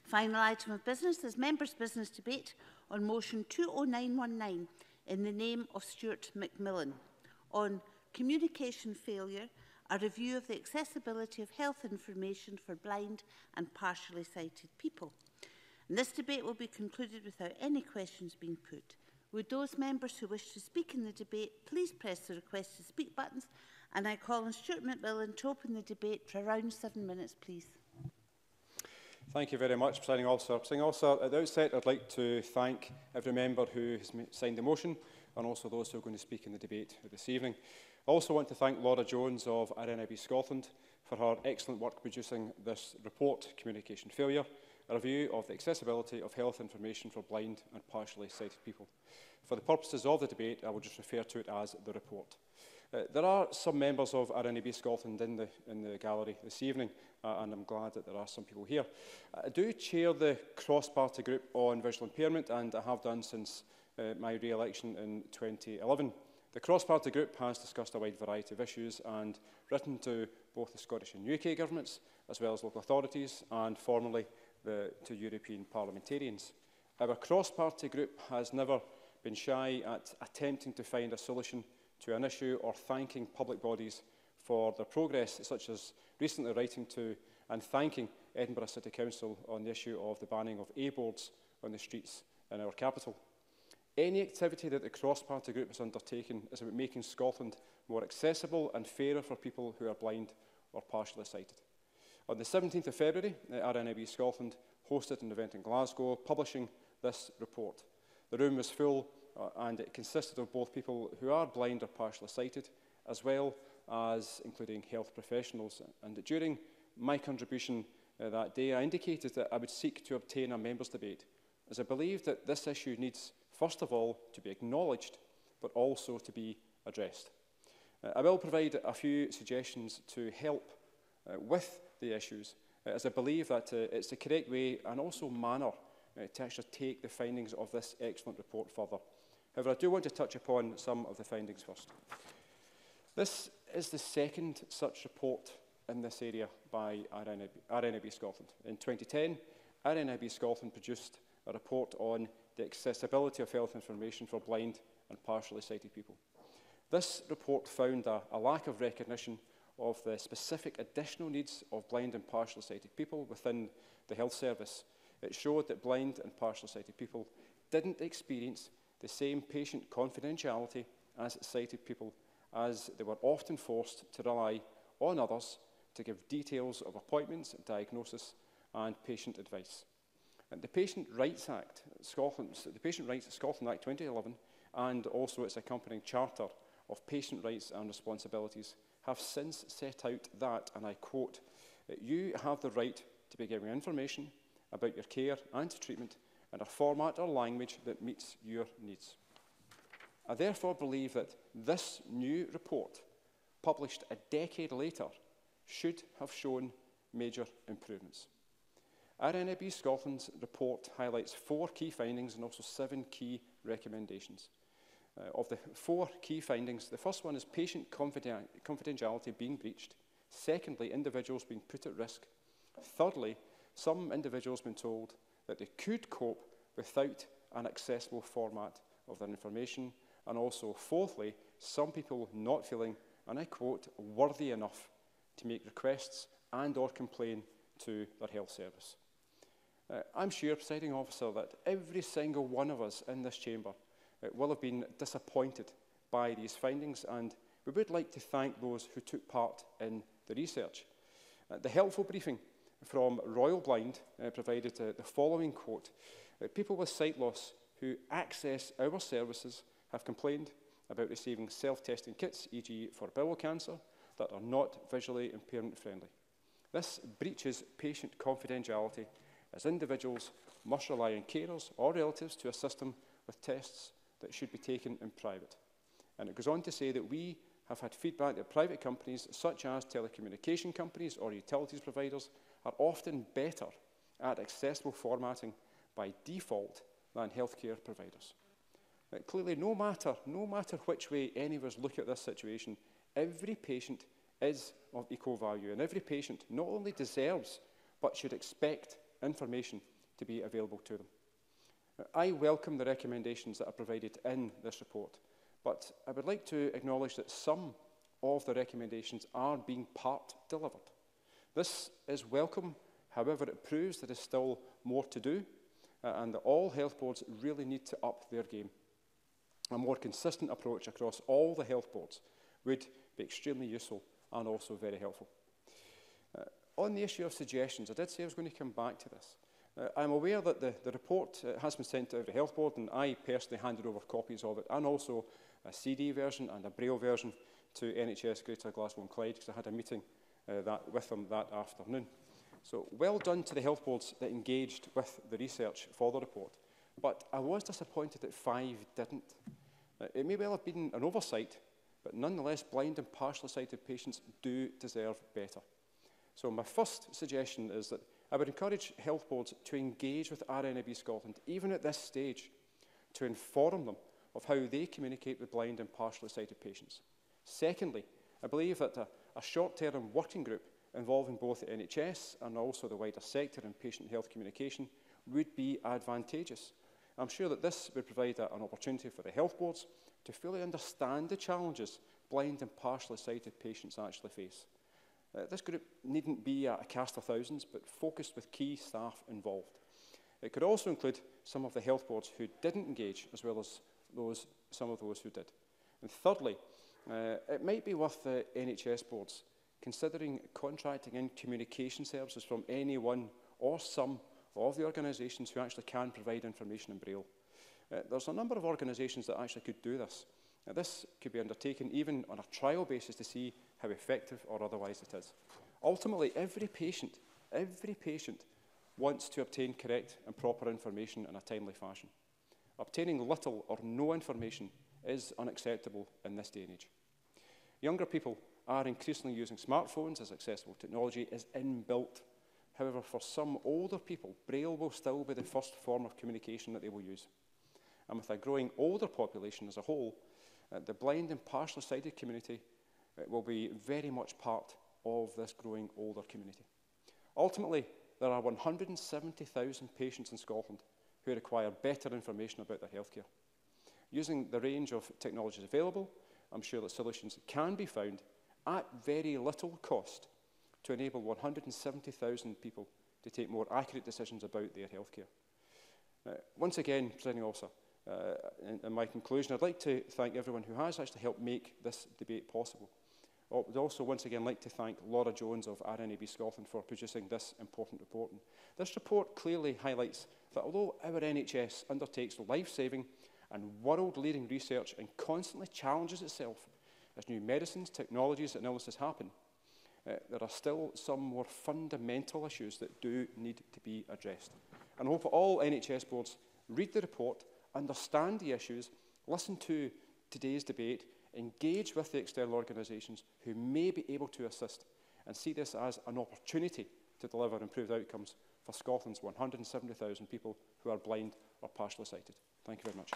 Final item of business is members' business debate on motion 20919 in the name of Stuart Macmillan on communication failure, a review of the accessibility of health information for blind and partially sighted people. And this debate will be concluded without any questions being put. Would those members who wish to speak in the debate please press the request to speak buttons, and I call on Stuart Macmillan to open the debate for around 7 minutes, please. Thank you very much, Presiding Officer. Presiding Officer, at the outset, I'd like to thank every member who has signed the motion and also those who are going to speak in the debate this evening. I also want to thank Laura Jones of RNIB Scotland for her excellent work producing this report, Communication Failure, a review of the accessibility of health information for blind and partially sighted people. For the purposes of the debate, I will just refer to it as the report. There are some members of RNIB Scotland in the gallery this evening, and I'm glad that there are some people here. I do chair the cross-party group on visual impairment, and I have done since my re-election in 2011. The cross-party group has discussed a wide variety of issues and written to both the Scottish and UK governments, as well as local authorities, and formally to European parliamentarians. Our cross-party group has never been shy at attempting to find a solution to an issue or thanking public bodies for their progress, such as recently writing to and thanking Edinburgh City Council on the issue of the banning of A-boards on the streets in our capital. Any activity that the cross-party group has undertaken is about making Scotland more accessible and fairer for people who are blind or partially sighted. On the 17th of February, RNIB Scotland hosted an event in Glasgow publishing this report. The room was full and it consisted of both people who are blind or partially sighted, as well as including health professionals. And during my contribution that day, I indicated that I would seek to obtain a members' debate, as I believe that this issue needs, first of all, to be acknowledged, but also to be addressed. I will provide a few suggestions to help with the issues, as I believe that it's the correct way and also manner to actually take the findings of this excellent report further. However, I do want to touch upon some of the findings first. This is the second such report in this area by RNIB Scotland. In 2010, RNIB Scotland produced a report on the accessibility of health information for blind and partially sighted people. This report found a lack of recognition of the specific additional needs of blind and partially sighted people within the health service. It showed that blind and partially sighted people didn't experience the same patient confidentiality as sighted people, as they were often forced to rely on others to give details of appointments, diagnosis and patient advice. And the Patient Rights Act, the Patient Rights Scotland Act 2011, and also its accompanying Charter of Patient Rights and Responsibilities have since set out that, and I quote, "You have the right to be given information about your care and treatment in a format or language that meets your needs." I therefore believe that this new report, published a decade later, should have shown major improvements. RNIB Scotland's report highlights 4 key findings and also 7 key recommendations. Of the 4 key findings, the first one is patient confidentiality being breached. Secondly, individuals being put at risk. Thirdly, some individuals being told that they could cope without an accessible format of their information. And also, fourthly, some people not feeling, and I quote, worthy enough to make requests and or complain to their health service. I'm sure, Presiding Officer, that every single one of us in this chamber will have been disappointed by these findings, and we would like to thank those who took part in the research. The helpful briefing from Royal Blind provided the following quote: "People with sight loss who access our services have complained about receiving self-testing kits, e.g. for bowel cancer, that are not visually impairment friendly. This breaches patient confidentiality, as individuals must rely on carers or relatives to assist them with tests that should be taken in private." And it goes on to say that we have had feedback that private companies, such as telecommunication companies or utilities providers, are often better at accessible formatting by default than healthcare providers. Clearly, no matter which way any of us look at this situation, every patient is of equal value, and every patient not only deserves but should expect information to be available to them. I welcome the recommendations that are provided in this report, but I would like to acknowledge that some of the recommendations are being part delivered. This is welcome, however, it proves there is still more to do and that all health boards really need to up their game. A more consistent approach across all the health boards would be extremely useful and also very helpful. On the issue of suggestions, I did say I was going to come back to this. I'm aware that the report has been sent to every health board, and I personally handed over copies of it, and also a CD version and a Braille version to NHS Greater Glasgow and Clyde, because I had a meeting with them that afternoon. So well done to the health boards that engaged with the research for the report. But I was disappointed that 5 didn't. It may well have been an oversight, but nonetheless, blind and partially sighted patients do deserve better. So my first suggestion is that I would encourage health boards to engage with RNIB Scotland, even at this stage, to inform them of how they communicate with blind and partially sighted patients. Secondly, I believe that a short-term working group involving both the NHS and also the wider sector in patient health communication would be advantageous. I'm sure that this would provide an opportunity for the health boards to fully understand the challenges blind and partially sighted patients actually face. This group needn't be a cast of thousands, but focused with key staff involved. It could also include some of the health boards who didn't engage, as well as some of those who did. And thirdly, it might be worth the NHS boards considering contracting in communication services from any one or some of the organisations who actually can provide information in Braille. There's a number of organisations that actually could do this. This could be undertaken even on a trial basis to see how effective or otherwise it is. Ultimately, every patient wants to obtain correct and proper information in a timely fashion. Obtaining little or no information is unacceptable in this day and age. Younger people are increasingly using smartphones as accessible technology is inbuilt. However, for some older people, Braille will still be the first form of communication that they will use. And with a growing older population as a whole, the blind and partially sighted community will be very much part of this growing older community. Ultimately, there are 170,000 patients in Scotland who require better information about their healthcare. Using the range of technologies available, I'm sure that solutions can be found at very little cost to enable 170,000 people to take more accurate decisions about their healthcare. Once again, Presiding Officer, in my conclusion, I'd like to thank everyone who has actually helped make this debate possible. I would also once again like to thank Laura Jones of RNIB Scotland for producing this important report. And this report clearly highlights that although our NHS undertakes life-saving and world-leading research and constantly challenges itself as new medicines, technologies and illnesses happen, there are still some more fundamental issues that do need to be addressed. And I hope all NHS boards read the report, understand the issues, listen to today's debate, engage with the external organisations who may be able to assist, and see this as an opportunity to deliver improved outcomes for Scotland's 170,000 people who are blind or partially sighted. Thank you very much.